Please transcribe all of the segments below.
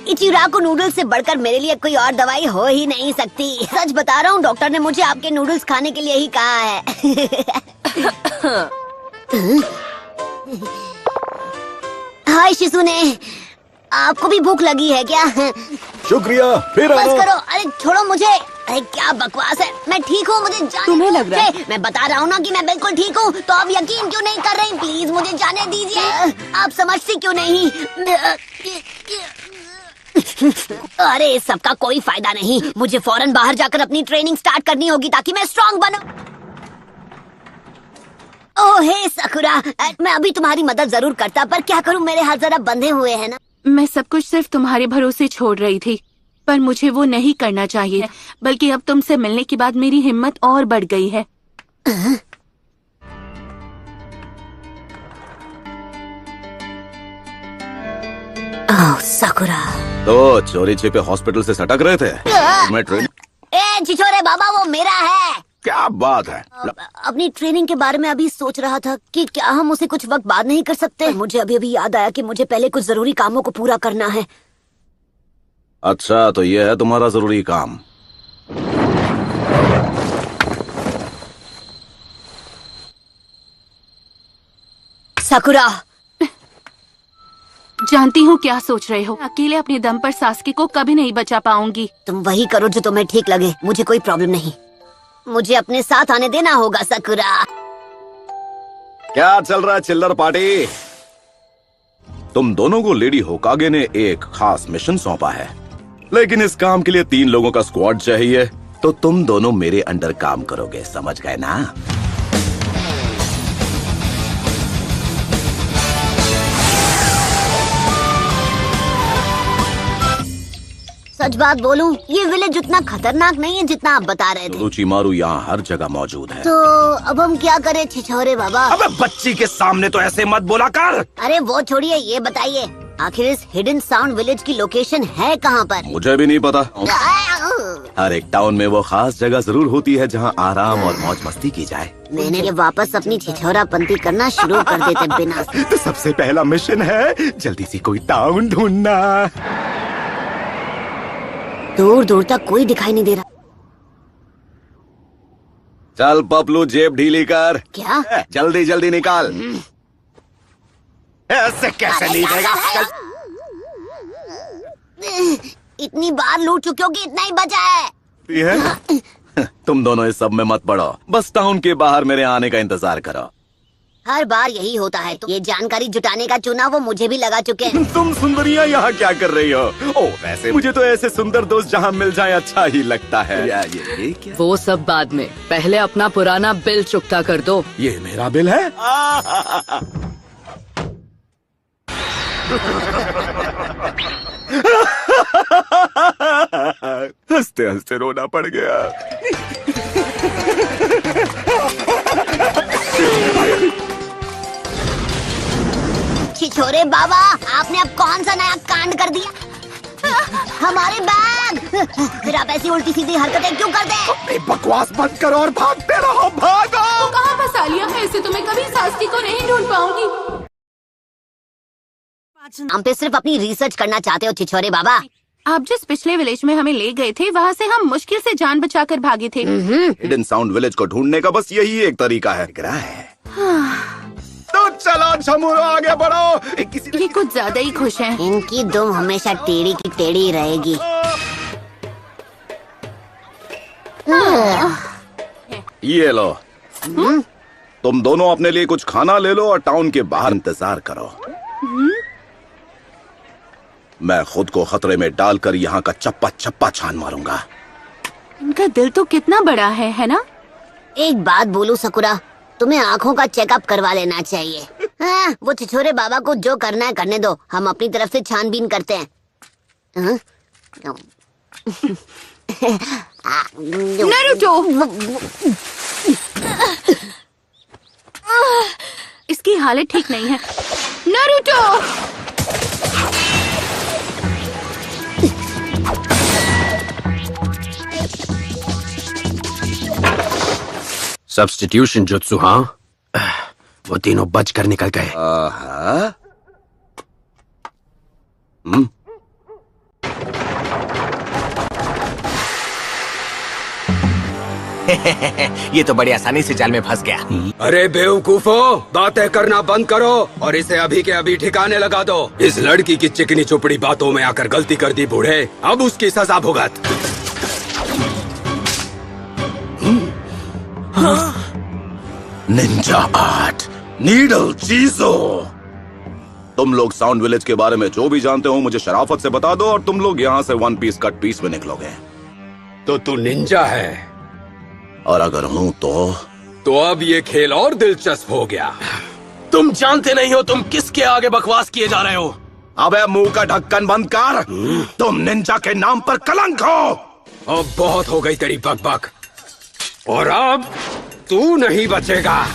इचिराको noodles से बढ़कर मेरे लिए कोई और दवाई हो ही नहीं सकती। सच बता रहा हूँ, डॉक्टर ने मुझे आपके नूडल्स खाने के लिए ही कहा है। हाय शिसुने, आपको भी भूख लगी है क्या? शुक्रिया, फिर बस आना। करो, अरे छोड़ो मुझे। अरे क्या बकवास है, मैं ठीक हूँ, मुझे जाने तुम्हें लग रहा है? मैं बता रहा हूँ ना कि मैं बिल्कुल ठीक हूँ, तो आप यकीन क्यों नहीं कर रही? प्लीज मुझे जाने दीजिए। आप समझती क्यों नहीं? अरे सबका कोई फायदा नहीं, मुझे फौरन बाहर जाकर अपनी ट्रेनिंग स्टार्ट करनी होगी ताकि मैं स्ट्रांग बनूं। ओह हे सकुरा, मैं अभी तुम्हारी मदद जरूर करता, पर क्या करूं, मेरे हाथ जरा बंधे हुए हैं ना। मैं सब कुछ सिर्फ तुम्हारे भरोसे छोड़ रही थी, पर मुझे वो नहीं करना चाहिए, बल्कि अब तुमसे मिलने के बाद मेरी हिम्मत और बढ़ गई है। ओह सकुरा। तो चोरी छिपे हॉस्पिटल से सटक रहे थे। मैं ट्रेनिंग। ए छिछोरे बाबा, वो मेरा है। क्या बात है? अपनी ट्रेनिंग के बारे में अभी सोच रहा था कि क्या हम उसे कुछ वक्त बाद नहीं कर सकते। मुझे अभी अभी याद आया कि मुझे पहले कुछ जरूरी कामों को पूरा करना है। अच्छा, तो ये है तुम्हारा जरूरी काम। सकुरा, जानती हूँ क्या सोच रहे हो। अकेले अपने दम पर सासकी को कभी नहीं बचा पाऊंगी। तुम वही करो जो तुम्हें ठीक लगे, मुझे कोई प्रॉब्लम नहीं। मुझे अपने साथ आने देना होगा सकुरा। क्या चल रहा है चिल्लर पार्टी? तुम दोनों को लेडी होकागे ने एक खास मिशन सौंपा है, लेकिन इस काम के लिए 3 लोगों का स्क्वाड चाहिए। तो तुम दोनों मेरे अंडर काम करोगे, समझ गए ना? सच बात बोलूं, ये विलेज उतना खतरनाक नहीं है जितना आप बता रहे थे। रुचिमारू यहाँ हर जगह मौजूद है। तो अब हम क्या करें छिछोरे बाबा? अबे बच्ची के सामने तो ऐसे मत बोला कर। अरे वो छोड़िए, ये बताइए आखिर इस हिडन साउंड विलेज की लोकेशन है कहाँ पर? मुझे भी नहीं पता। हर एक टाउन में वो खास जगह जरूर होती है जहाँ आराम और मौज मस्ती की जाए। मैंने ये वापस अपनी छिछोरापंती करना शुरू कर देते बिना। तो सबसे पहला मिशन है जल्दी से कोई टाउन ढूंढना। दूर दूर तक कोई दिखाई नहीं दे रहा। चल पपलू, जेब ढीली कर। क्या? जल्दी जल्दी निकाल। ऐसे कैसे नहीं देगा? इतनी बार लूट चुके हो कि इतना ही बचा है। तुम दोनों इस सब में मत पड़ो, बस टाउन के बाहर मेरे आने का इंतजार करो। हर बार यही होता है। तो ये जानकारी जुटाने का चुनाव वो मुझे भी लगा चुके हैं। तुम सुंदरियाँ यहाँ क्या कर रही हो? ओ वैसे मुझे तो ऐसे सुंदर दोस्त जहाँ मिल जाए अच्छा ही लगता है। ये क्या? वो सब बाद में, पहले अपना पुराना बिल चुकता कर दो। ये मेरा बिल है। हंसते हंसते रोना पड़ गया। छिछोरे बाबा, आपने अब कौन सा नया कांड कर दिया? हमारे बैग! फिर आप ऐसी उल्टी सीधी हरकतें क्यों करते हैं? बकवास बंद करो और भागते रहो, भागो। कहाँ फंसा लिया? ऐसे तो मैं कभी सासकी को नहीं ढूंढ पाऊंगी। हम पे सिर्फ अपनी रिसर्च करना चाहते हो छिछोरे बाबा। आप जिस पिछले विलेज में हमें ले गए थे, वहाँ से हम मुश्किल से जान बचाकर भागे थे। हिडन साउंड विलेज को ढूंढने का बस यही एक तरीका है। तो चलो झमुरो, आगे बढ़ो। किसी ये कुछ ज्यादा ही खुश हैं। इनकी दुम हमेशा टेढ़ी की टेढ़ी रहेगी। ये लो। तुम दोनों अपने लिए कुछ खाना ले लो और टाउन के बाहर इंतजार करो। मैं खुद को खतरे में डालकर यहाँ का चप्पा चप्पा छान मारूंगा। इनका दिल तो कितना बड़ा है ना? एक बात बोलूं सकुरा, तुम्हें आँखों का चेकअप करवा लेना चाहिए। हाँ, वो छिछोरे बाबा को जो करना है करने दो, हम अपनी तरफ से छानबीन करते हैं। नारुतो! इसकी हालत ठीक नहीं है। नारुतो! सब्स्टिट्यूशन जुत्सु, हाँ? वो तीनों बचकर निकल गए। आहा। ये तो बड़ी आसानी से जाल में फंस गया। अरे बेवकूफो, बातें करना बंद करो और इसे अभी के अभी ठिकाने लगा दो। इस लड़की की चिकनी चुपड़ी बातों में आकर गलती कर दी बूढ़े, अब उसकी सजा भुगत। निंजा आर्ट, नीडल चीजो। तुम लोग साउंड विलेज के बारे में जो भी जानते हो मुझे शराफत से बता दो और तुम लोग यहाँ से वन पीस कट पीस में निकलोगे। तो तू निंजा है और अगर हूँ तो अब ये खेल और दिलचस्प हो गया। तुम जानते नहीं हो तुम किसके आगे बकवास किए जा रहे हो। अबे मुंह का ढक्कन बंद कर। तुम निंजा के नाम पर कलंक हो। अब बहुत हो गई तेरी बकबक, और अब तू नहीं बचेगा।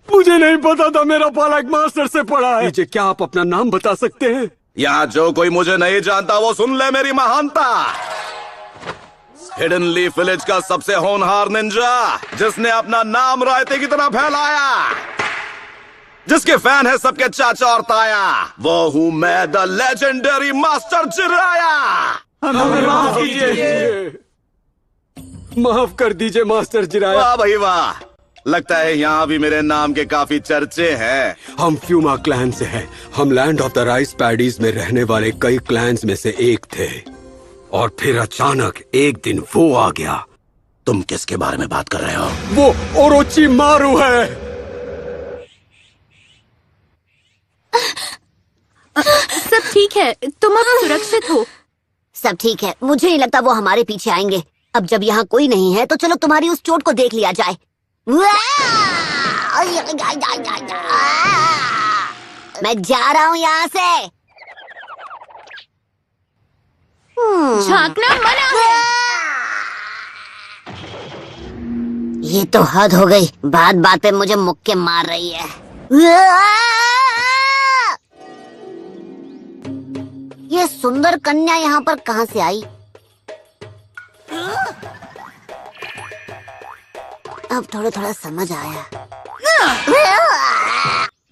मुझे नहीं पता था मेरा पाला एक मास्टर से पड़ा है। मुझे क्या आप अपना नाम बता सकते हैं? यहाँ जो कोई मुझे नहीं जानता वो सुन ले मेरी महानता। हिडन लीफ विलेज का सबसे होनहार निंजा, जिसने अपना नाम रायते की तरह फैलाया, जिसके फैन है सबके चाचा और ताया, वो हूँ मैं, द लेजेंडरी मास्टर जिराया। हमें माफ कीजिए। माफ कर दीजिए मास्टर जिराया। वाह भाई वाह, लगता है यहाँ भी मेरे नाम के काफी चर्चे हैं। हम फ्यूमा क्लैन से हैं। हम land of the rice paddies में रहने वाले कई क्लैंस में से एक थे, और फिर अचानक एक दिन वो आ गया। तुम किसके बारे में बात कर रहे हो? वो ओरोची मारू है। सब ठीक है, तुम अब सुरक्षित हो। सब ठीक है, मुझे नहीं लगता वो हमारे पीछे आएंगे। अब जब यहाँ कोई नहीं है तो चलो तुम्हारी उस चोट को देख लिया जाए। मैं जा रहा हूँ यहाँ से। झांकना मना है। ये तो हद हो गई, बात बात पे मुझे मुक्के मार रही है। ये सुंदर कन्या यहाँ पर कहाँ से आई? अब थोड़ा थोड़ा समझ आया।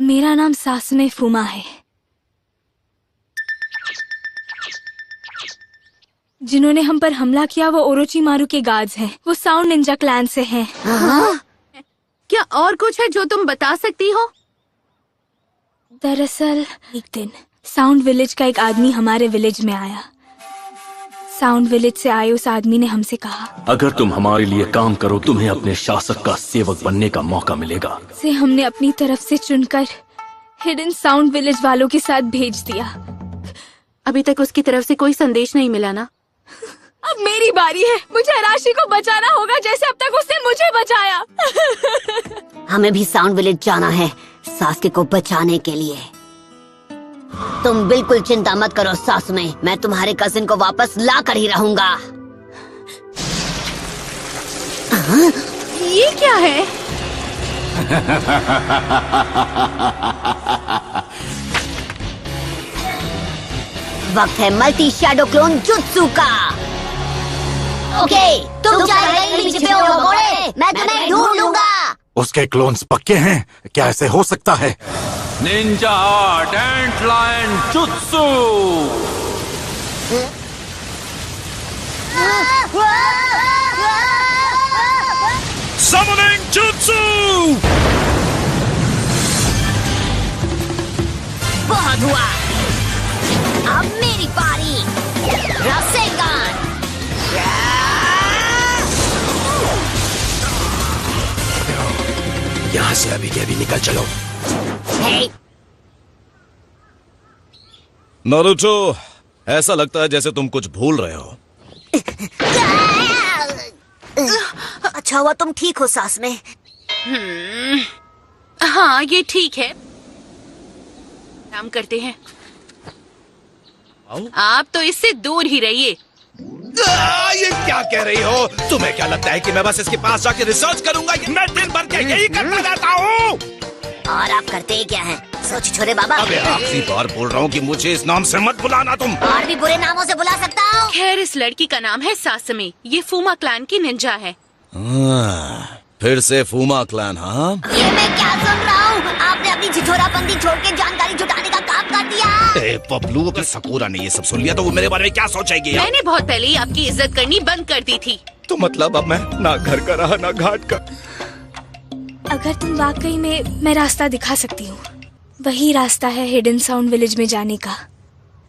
मेरा नाम सासुने फुमा है। जिन्होंने हम पर हमला किया वो ओरोची मारू के गार्ड्स हैं। वो साउंड निंजा क्लैन से हैं। क्या और कुछ है जो तुम बता सकती हो? दरअसल एक दिन साउंड विलेज का एक आदमी हमारे विलेज में आया। साउंड विलेज से आए उस आदमी ने हमसे कहा, अगर तुम हमारे लिए काम करो तुम्हें अपने शासक का सेवक बनने का मौका मिलेगा। से हमने अपनी तरफ से चुनकर हिडन साउंड विलेज वालों के साथ भेज दिया। अभी तक उसकी तरफ से कोई संदेश नहीं मिला ना? अब मेरी बारी है। मुझे अराशी को बचाना होगा जैसे अब तक उसने मुझे बचाया। हमें भी साउंड विलेज जाना है सासके को बचाने के लिए। तुम बिल्कुल चिंता मत करो सासुने, मैं तुम्हारे कजिन को वापस ला कर ही रहूंगा। ये क्या है? वक्त है मल्टी शैडो क्लोन जुत्सु का। ओके, तुम चाहे कहीं भी छिपे हो भगोड़े, मैं तुम्हें ढूंढ लूंगा। उसके क्लोन्स पक्के हैं? क्या ऐसे हो सकता है? निंजा आर्ट एंट लायन जुत्सु। Summoning Jutsu! बहुत हुआ, अब मेरी बारी। रासेगान। यहाँ से अभी के अभी निकल चलो। हे, नारुतो, ऐसा लगता है जैसे तुम कुछ भूल रहे हो। अच्छा हुआ तुम ठीक हो सास में। हाँ, ये ठीक है। काम करते हैं। आप तो इससे दूर ही रहिए। ये क्या कह रही हो? तुम्हें क्या लगता है कि मैं बस इसके पास जाके रिसर्च करूंगा? मैं दिन भर क्या यही करता रहता हूँ? और आप करते ही क्या हैं? सोच छोरे बाबा। अबे आखिरी बार बोल रहा हूँ कि मुझे इस नाम से मत बुलाना तुम। और भी बुरे नामों से बुला सकता हूँ। खैर, इस लड़की का नाम है सासमी। ये फूमा क्लैन की निंजा है। फिर से फूमा क्लैन, हाँ? ये मैं क्या सुन रहा हूँ? आपने अपनी छिछोरापंती छोड़ के जानकारी जुटाने का काम कर दिया। ए पपलू, अगर सकूरा ने ये सब सुन लिया तो वो मेरे बारे में क्या सोचेगी? मैंने बहुत पहले ही आपकी इज्जत करनी बंद कर दी थी। तो मतलब अब मैं ना घर का रहा ना घाट का। अगर तुम वाकई में, मैं रास्ता दिखा सकती हूँ। वही रास्ता है हिडन साउंड विलेज में जाने का।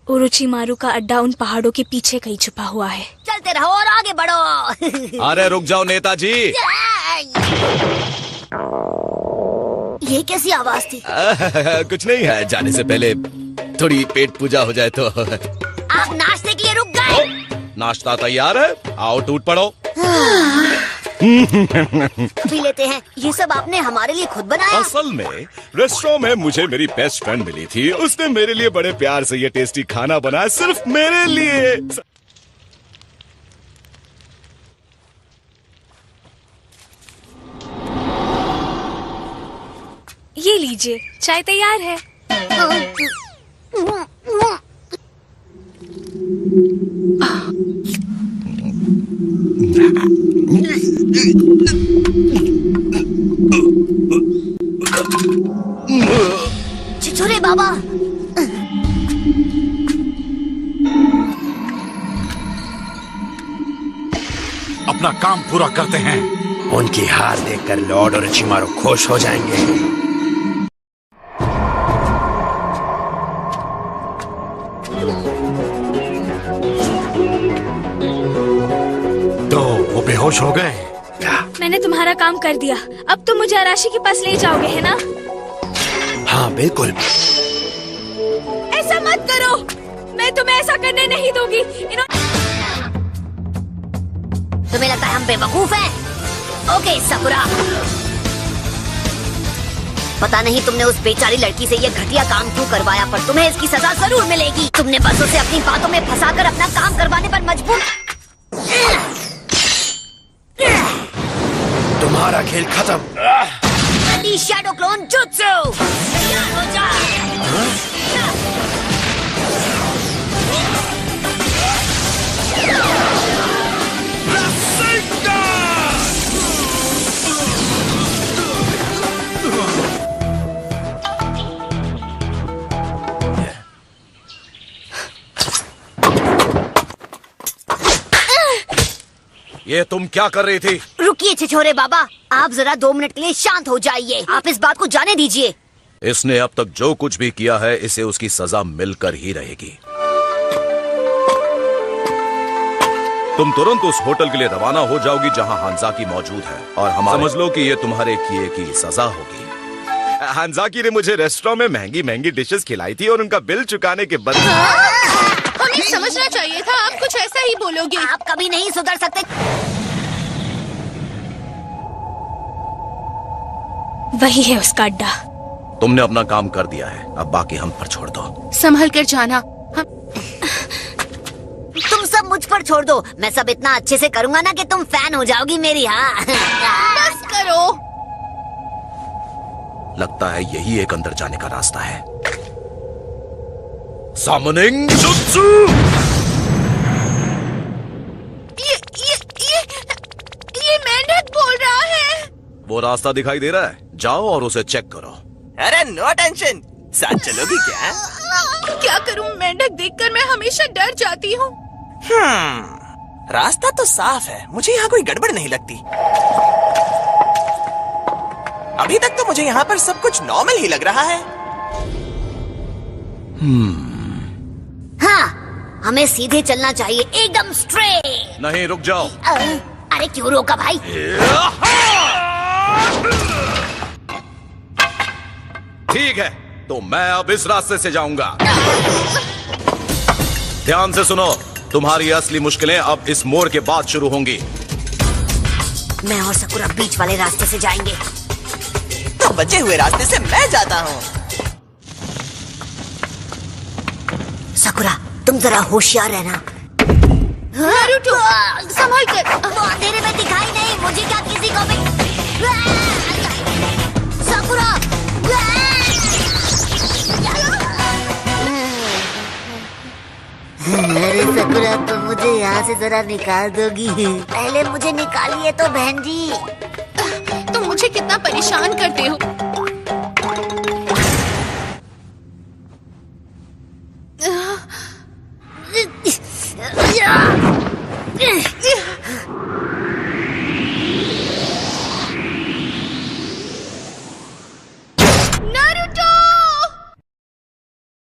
ओरोचिमारू का अड्डा उन पहाड़ों के पीछे कहीं छुपा हुआ है। चलते रहो और आगे बढ़ो। अरे रुक जाओ नेताजी। ये कैसी आवाज थी? कुछ नहीं है, जाने से पहले थोड़ी पेट पूजा हो जाए तो। आप नाश्ते के लिए रुक गए? नाश्ता तैयार है, आओ टूट पड़ो। पी लेते हैं। ये सब आपने हमारे लिए खुद बनाया? असल में रेस्टोरेंट में मुझे मेरी बेस्ट फ्रेंड मिली थी। उसने मेरे लिए बड़े प्यार से ये टेस्टी खाना बनाया, सिर्फ मेरे लिए। ये लीजिए, चाय तैयार है। छिछोरे बाबा। अपना काम पूरा करते हैं। उनकी हार देखकर लॉर्ड ओरोचिमारू खुश हो जाएंगे। तो वो बेहोश हो गए। मैंने तुम्हारा काम कर दिया। अब तुम मुझे अराशी के पास ले जाओगे, है ना? हाँ बिल्कुल। ऐसा मत करो, मैं तुम्हें ऐसा करने नहीं दूंगी। तुम्हें लगता है हम बेवकूफ हैं? ओके साकुरा, पता नहीं तुमने उस बेचारी लड़की से ये घटिया काम क्यों करवाया, पर तुम्हें इसकी सजा जरूर मिलेगी। तुमने बस उसे अपनी बातों में फंसाकर अपना काम करवाने पर मजबूर। तुम्हारा खेल खत्म। शैडो क्लोन जुत्सु तैयार हो जा। ये तुम क्या कर रही थी? रुकिए छिछोरे बाबा, आप जरा 2 मिनट के लिए शांत हो जाइए। आप इस बात को जाने दीजिए। इसने अब तक जो कुछ भी किया है, इसे उसकी सजा मिलकर ही रहेगी। तुम तुरंत उस होटल के लिए रवाना हो जाओगी जहां हांजाकी मौजूद है, और हम समझ लो कि ये तुम्हारे किए की सजा होगी। हांजाकी ने मुझे रेस्टोरेंट में महंगी महंगी डिशेस खिलाई थी और उनका बिल चुकाने के बदले। हमें समझना चाहिए था, आप कुछ ऐसा ही बोलोगे। आप कभी नहीं सुधर सकते। वही है उसका अड्डा। तुमने अपना काम कर दिया है, अब बाकी हम पर छोड़ दो। संभल कर जाना। तुम सब मुझ पर छोड़ दो। मैं सब इतना अच्छे से करूंगा ना कि तुम फैन हो जाओगी मेरी। हाँ बस करो। लगता है यही एक अंदर जाने का रास्ता है। Summoning Jutsu! ये मेंढक बोल रहा है। वो रास्ता दिखाई दे रहा है, जाओ और उसे चेक करो। अरे नो टेंशन, साथ चलोगी क्या? क्या करूं, मेंढक देखकर मैं हमेशा डर जाती हूँ। रास्ता तो साफ है, मुझे यहाँ कोई गड़बड़ नहीं लगती। अभी तक तो मुझे यहाँ पर सब कुछ नॉर्मल ही लग रहा है। हाँ, हमें सीधे चलना चाहिए, एकदम स्ट्रेट। नहीं, रुक जाओ। अरे क्यों रोका भाई? ठीक है, तो मैं अब इस रास्ते से जाऊंगा। ध्यान से सुनो, तुम्हारी असली मुश्किलें अब इस मोड़ के बाद शुरू होंगी। मैं और सकुरा बीच वाले रास्ते से जाएंगे। तो बचे हुए रास्ते से मैं जाता हूँ। सकुरा, तुम जरा होशियार रहना। नारुतो, संभल कर। वो अंधेरे में दिखाई नहीं, मुझे क्या किसी को भी। सकुरा पूरा तुम मुझे यहाँ से जरा निकाल दोगी? पहले मुझे निकालिए तो बहन जी। तुम मुझे कितना परेशान करते हो।